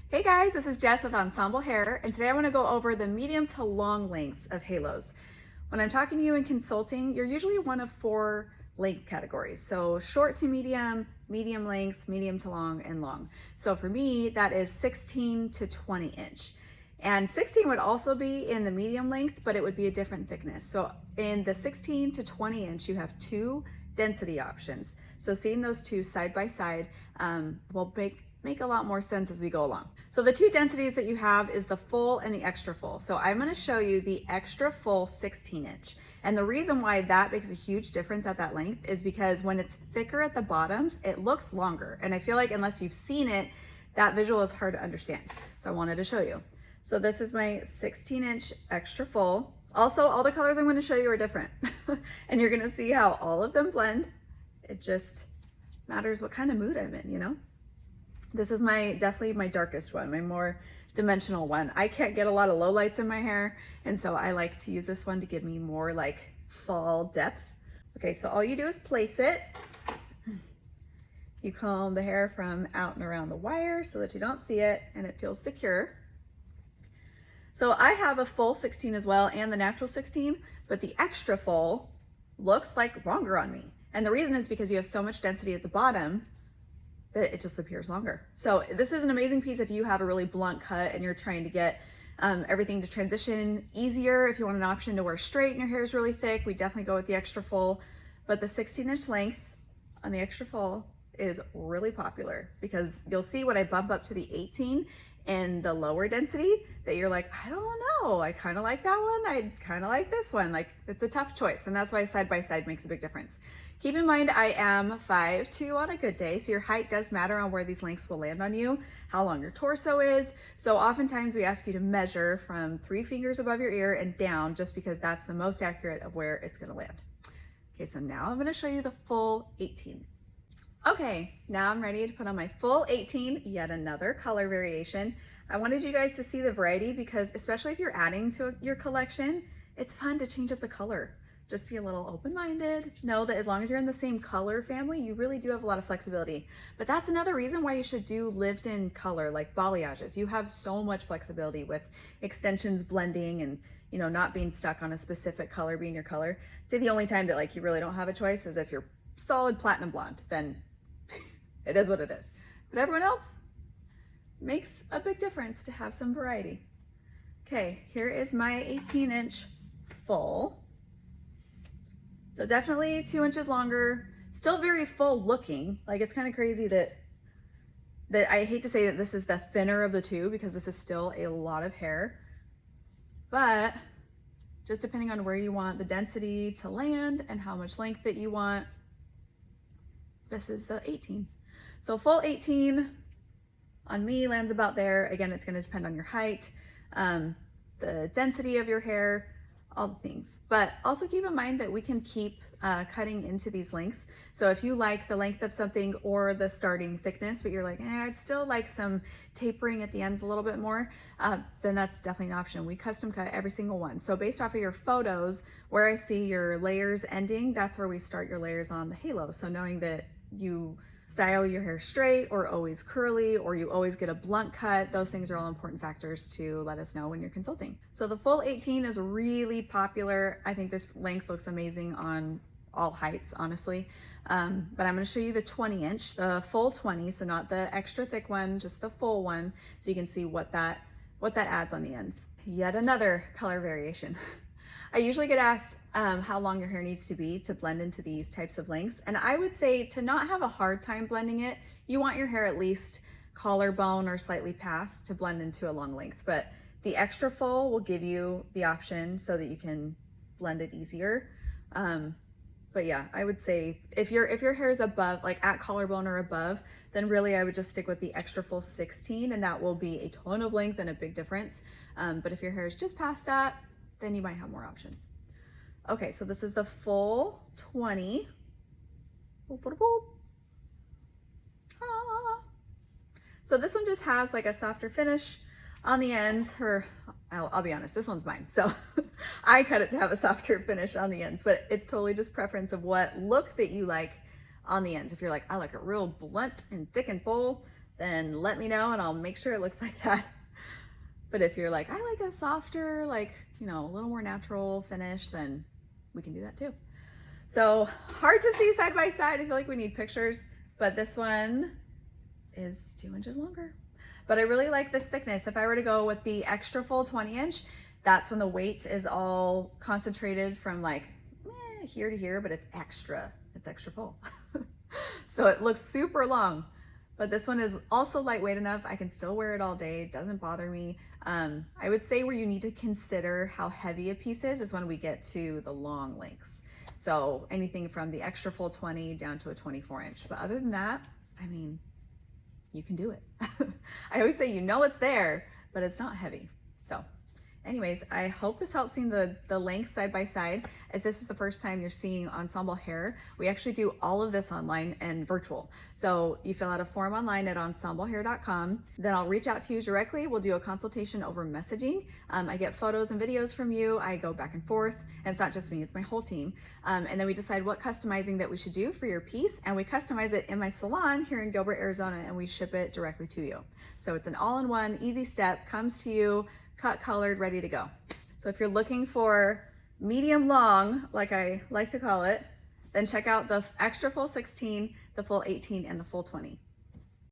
Hey guys, this is Jess with Ensemble Hair, and today I want to go over the medium to long lengths of halos. When I'm talking to you in consulting, you're usually one of four length categories. So short to medium, medium lengths, medium to long, and long. So for me, that is 16 to 20 inch. And 16 would also be in the medium length, but it would be a different thickness. So in the 16 to 20 inch, you have two density options. So seeing those two side by side will make a lot more sense as we go along. So the two densities that you have is the full and the extra full. So I'm going to show you the extra full 16 inch. And the reason why that makes a huge difference at that length is because when it's thicker at the bottoms, it looks longer. And I feel like unless you've seen it, that visual is hard to understand. So I wanted to show you. So this is my 16 inch extra full. Also, all the colors I'm going to show you are different. And you're going to see how all of them blend. It just matters what kind of mood I'm in, you know? This is definitely my darkest one, my more dimensional one. I can't get a lot of low lights in my hair, and so I like to use this one to give me more like fall depth. Okay, so all you do is place it. You comb the hair from out and around the wire so that you don't see it and it feels secure. So I have a full 16 as well and the natural 16, but the extra full looks like longer on me. And the reason is because you have so much density at the bottom that it just appears longer. So this is an amazing piece if you have a really blunt cut and you're trying to get everything to transition easier. If you want an option to wear straight and your hair is really thick, we definitely go with the extra full. But the 16 inch length on the extra full is really popular because you'll see when I bump up to the 18 in the lower density that you're like, I don't know, I kind of like that one, I kind of like this one. Like, it's a tough choice, and that's why side by side makes a big difference. Keep in mind, I am 5'2" on a good day, so your height does matter on where these lengths will land on you, how long your torso is. So oftentimes we ask you to measure from 3 fingers above your ear and down, just because that's the most accurate of where it's gonna land. Okay, so now I'm gonna show you the full 18. Okay, now I'm ready to put on my full 18, yet another color variation. I wanted you guys to see the variety because especially if you're adding to your collection, it's fun to change up the color. Just be a little open-minded. Know that as long as you're in the same color family, you really do have a lot of flexibility. But that's another reason why you should do lived-in color like balayages. You have so much flexibility with extensions, blending, and not being stuck on a specific color being your color. I'd say the only time that like you really don't have a choice is if you're solid platinum blonde, then it is what it is. But everyone else makes a big difference to have some variety. Okay, here is my 18 inch full. So definitely 2 inches longer, still very full looking. Like, it's kind of crazy that I hate to say that this is the thinner of the two because this is still a lot of hair, but just depending on where you want the density to land and how much length that you want, this is the 18. So full 18 on me lands about there. Again, it's going to depend on your height, the density of your hair, all the things. But also keep in mind that we can keep cutting into these lengths. So if you like the length of something or the starting thickness, but you're like, I'd still like some tapering at the ends a little bit more, then that's definitely an option. We custom cut every single one. So based off of your photos, where I see your layers ending, that's where we start your layers on the halo. So knowing that you style your hair straight or always curly, or you always get a blunt cut, those things are all important factors to let us know when you're consulting. So the full 18 is really popular. I think this length looks amazing on all heights, honestly. But I'm gonna show you the 20 inch, the full 20, so not the extra thick one, just the full one, so you can see what that adds on the ends. Yet another color variation. I usually get asked how long your hair needs to be to blend into these types of lengths. And I would say to not have a hard time blending it, you want your hair at least collarbone or slightly past to blend into a long length. But the extra full will give you the option so that you can blend it easier. But yeah, I would say if your hair is above, like at collarbone or above, then really I would just stick with the extra full 16, and that will be a ton of length and a big difference. But if your hair is just past that, then you might have more options. Okay, so this is the full 20. So this one just has like a softer finish on the ends. I'll be honest, this one's mine. So I cut it to have a softer finish on the ends, but it's totally just preference of what look that you like on the ends. If you're like, I like it real blunt and thick and full, then let me know and I'll make sure it looks like that. But if you're like, I like a softer, like, you know, a little more natural finish, then we can do that too. So hard to see side by side. I feel like we need pictures, but this one is 2 inches longer. But I really like this thickness. If I were to go with the extra full 20 inch, that's when the weight is all concentrated from like here to here, but it's extra full. So it looks super long. But this one is also lightweight enough. I can still wear it all day. It doesn't bother me. I would say where you need to consider how heavy a piece is when we get to the long lengths. So anything from the extra full 20 down to a 24 inch. But other than that, I mean, you can do it. I always say, you know, it's there, but it's not heavy. So anyways, I hope this helps seeing the lengths side by side. If this is the first time you're seeing Ensemble Hair, we actually do all of this online and virtual. So you fill out a form online at ensemblehair.com. Then I'll reach out to you directly. We'll do a consultation over messaging. I get photos and videos from you. I go back and forth. And it's not just me, it's my whole team. And then we decide what customizing that we should do for your piece. And we customize it in my salon here in Gilbert, Arizona, and we ship it directly to you. So it's an all-in-one, easy step, comes to you, cut, colored, ready to go. So if you're looking for medium long, like I like to call it, then check out the extra full 16, the full 18, and the full 20.